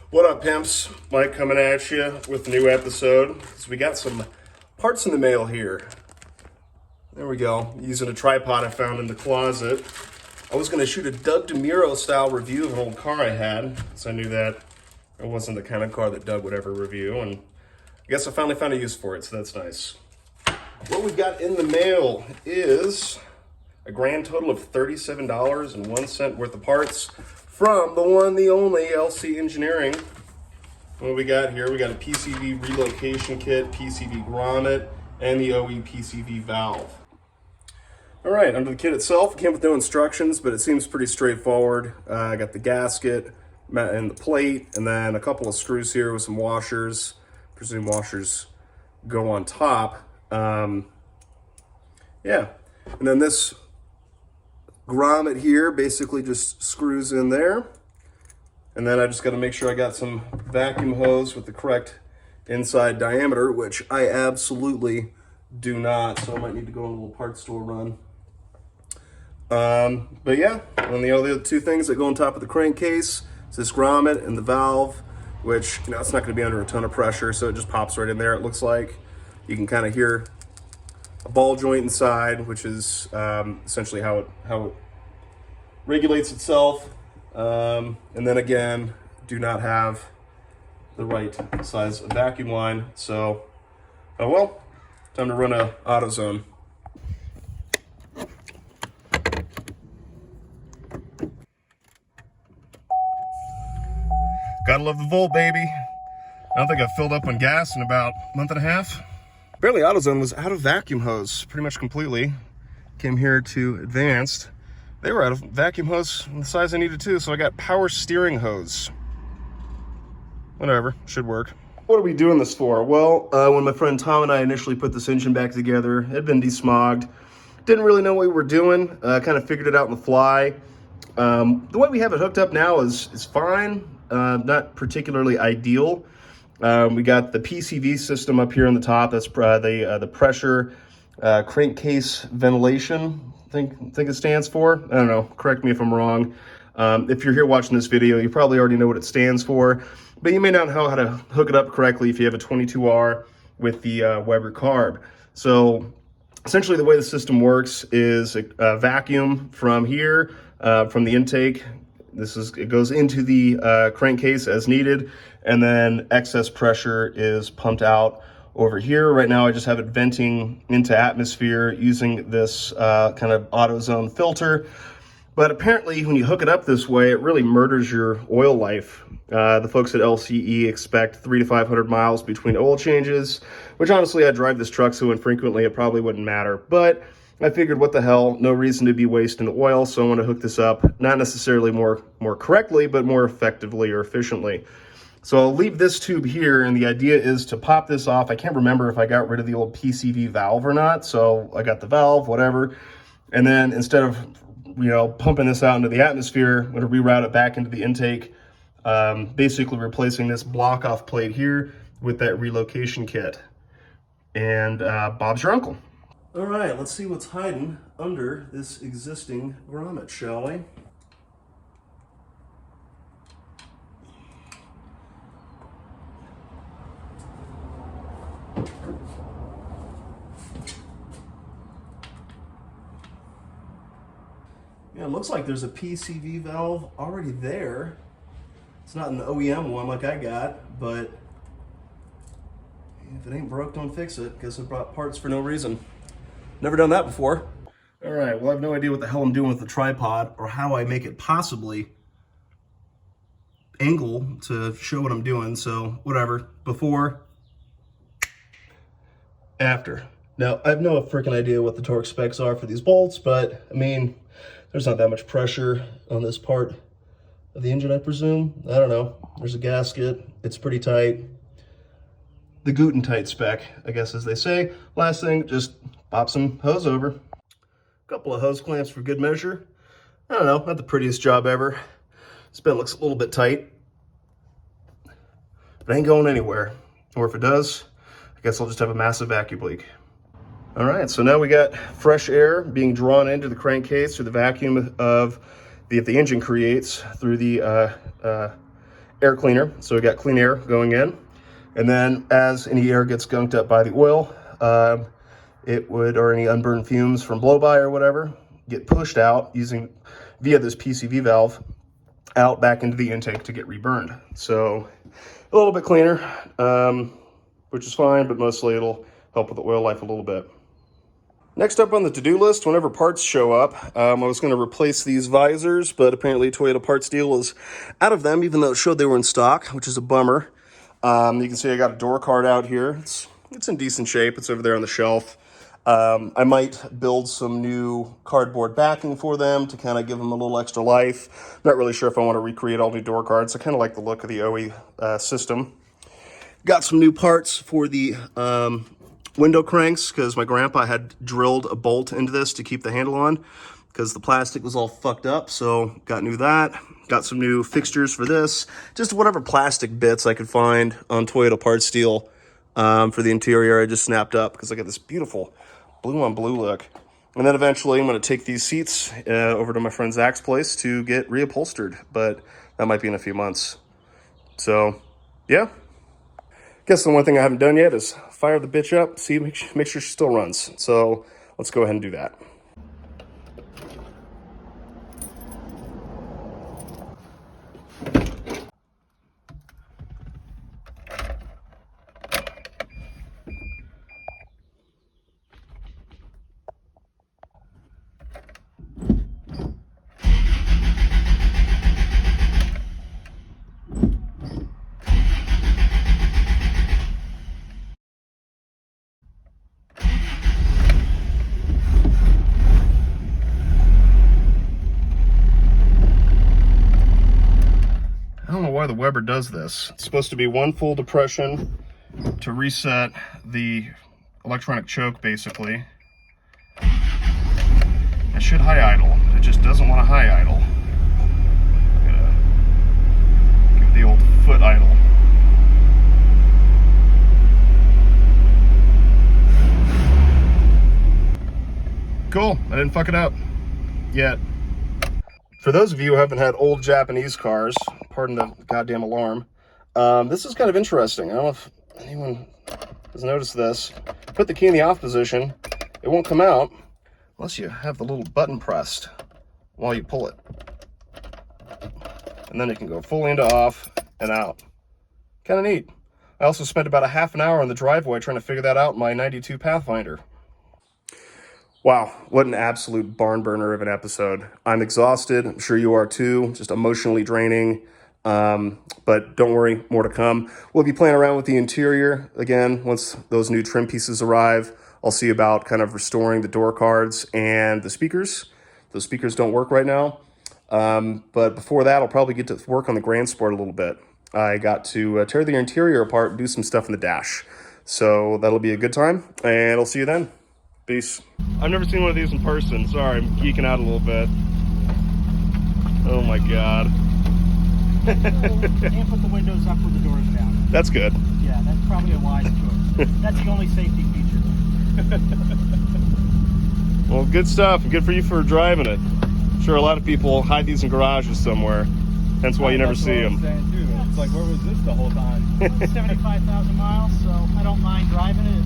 What up, pimps? Mike coming at you with a new episode. So we got some parts in the mail here. There we go. Using a tripod I found in the closet. I was going to shoot a Doug DeMuro style review of an old car I had, so I knew that it wasn't the kind of car that Doug would ever review, and I guess I finally found a use for it, so that's nice. What we got in the mail is a grand total of $37.01 worth of parts from the one, the only LC Engineering. What we got here? We got a PCV relocation kit, PCV grommet, and the OE PCV valve. All right, under the kit itself, it came with no instructions, but it seems pretty straightforward. I got the gasket and the plate, and then a couple of screws here with some washers. Presume washers go on top. Yeah, and then this grommet here basically just screws in there, and then I just got to make sure I got some vacuum hose with the correct inside diameter, which I absolutely do not, so I might need to go on a little parts store run. But yeah, and the other two things that go on top of the crankcase is this grommet and the valve, which, you know, it's not going to be under a ton of pressure, so it just pops right in there. It looks like you can kind of hear a ball joint inside, which is essentially how it regulates itself. And then again, do not have the right size of vacuum line. So, oh well, time to run a AutoZone. Gotta love the Volt, baby. I don't think I've filled up on gas in about a month and a half. Apparently AutoZone was out of vacuum hose pretty much completely. Came here to Advanced. They were out of vacuum hose the size I needed too, so I got power steering hose. Whatever, should work. What are we doing this for? Well, when my friend Tom and I initially put this engine back together, it had been desmogged. Didn't really know what we were doing, kind of figured it out on the fly. The way we have it hooked up now is fine, not particularly ideal. We got the PCV system up here on the top. That's the pressure Crankcase Ventilation, I think it stands for. I don't know, correct me if I'm wrong. If you're here watching this video, you probably already know what it stands for, but you may not know how to hook it up correctly if you have a 22R with the Weber carb. So essentially the way the system works is a vacuum from here, from the intake. It goes into the crankcase as needed, and then excess pressure is pumped out over here. Right now I just have it venting into atmosphere using this kind of AutoZone filter. But apparently when you hook it up this way, it really murders your oil life. The folks at LCE expect 300 to 500 miles between oil changes, which honestly I drive this truck so infrequently it probably wouldn't matter. But I figured, what the hell, no reason to be wasting the oil, so I want to hook this up, not necessarily more correctly, but more effectively or efficiently. So I'll leave this tube here, and the idea is to pop this off. I can't remember if I got rid of the old PCV valve or not, so I got the valve, whatever. And then instead of, you know, pumping this out into the atmosphere, I'm going to reroute it back into the intake, basically replacing this block-off plate here with that relocation kit. And Bob's your uncle. All right, let's see what's hiding under this existing grommet, shall we? Yeah, it looks like there's a PCV valve already there. It's not an OEM one like I got, but if it ain't broke, don't fix it. Guess I brought parts for no reason. Never done that before. All right, well, I have no idea what the hell I'm doing with the tripod or how I make it possibly angle to show what I'm doing, so whatever. Before, after. Now, I have no freaking idea what the torque specs are for these bolts, but, I mean, there's not that much pressure on this part of the engine, I presume. I don't know. There's a gasket. It's pretty tight. The Guten tight spec, I guess, as they say. Last thing, just pop some hose over. A couple of hose clamps for good measure. I don't know, not the prettiest job ever. This bit looks a little bit tight, but it ain't going anywhere. Or if it does, I guess I'll just have a massive vacuum leak. All right, so now we got fresh air being drawn into the crankcase through the vacuum of the engine creates through the air cleaner. So we got clean air going in. And then as any air gets gunked up by the oil, it would, or any unburned fumes from blow-by or whatever, get pushed out via this PCV valve out back into the intake to get reburned. So a little bit cleaner, which is fine, but mostly it'll help with the oil life a little bit. Next up on the to-do list, whenever parts show up, I was going to replace these visors, but apparently Toyota parts deal is out of them, even though it showed they were in stock, which is a bummer. You can see I got a door card out here. It's in decent shape. It's over there on the shelf. I might build some new cardboard backing for them to kind of give them a little extra life. Not really sure if I want to recreate all new door cards. I kind of like the look of the OE system. Got some new parts for the window cranks because my grandpa had drilled a bolt into this to keep the handle on because the plastic was all fucked up. So got that. Got some new fixtures for this. Just whatever plastic bits I could find on Toyota parts steel for the interior. I just snapped up because I got this beautiful blue on blue look. And then eventually I'm going to take these seats over to my friend Zach's place to get reupholstered, but that might be in a few months. So yeah, guess the one thing I haven't done yet is fire the bitch up, make sure she still runs. So let's go ahead and do that. I don't know why the Weber does this. It's supposed to be one full depression to reset the electronic choke, basically. It should high idle. It just doesn't want to high idle. Give it the old foot idle. Cool. I didn't fuck it up yet. For those of you who haven't had old Japanese cars, pardon the goddamn alarm, this is kind of interesting. I don't know if anyone has noticed this. Put the key in the off position, it won't come out unless you have the little button pressed while you pull it. And then it can go fully into off and out. Kind of neat. I also spent about a half an hour on the driveway trying to figure that out in my 92 Pathfinder. Wow, what an absolute barn burner of an episode. I'm exhausted. I'm sure you are too. Just emotionally draining. But don't worry, more to come. We'll be playing around with the interior again once those new trim pieces arrive. I'll see about kind of restoring the door cards and the speakers. Those speakers don't work right now. But before that, I'll probably get to work on the Grand Sport a little bit. I got to tear the interior apart and do some stuff in the dash. So that'll be a good time, and I'll see you then. Peace. I've never seen one of these in person. Sorry, I'm geeking out a little bit. Oh my God. And put the windows up with the doors down. That's good. Yeah, that's probably a wise choice. That's the only safety feature. Well, good stuff. Good for you for driving it. I'm sure a lot of people hide these in garages somewhere. Hence why you never see them. It's like, where was this the whole time? 75,000 miles, so I don't mind driving it.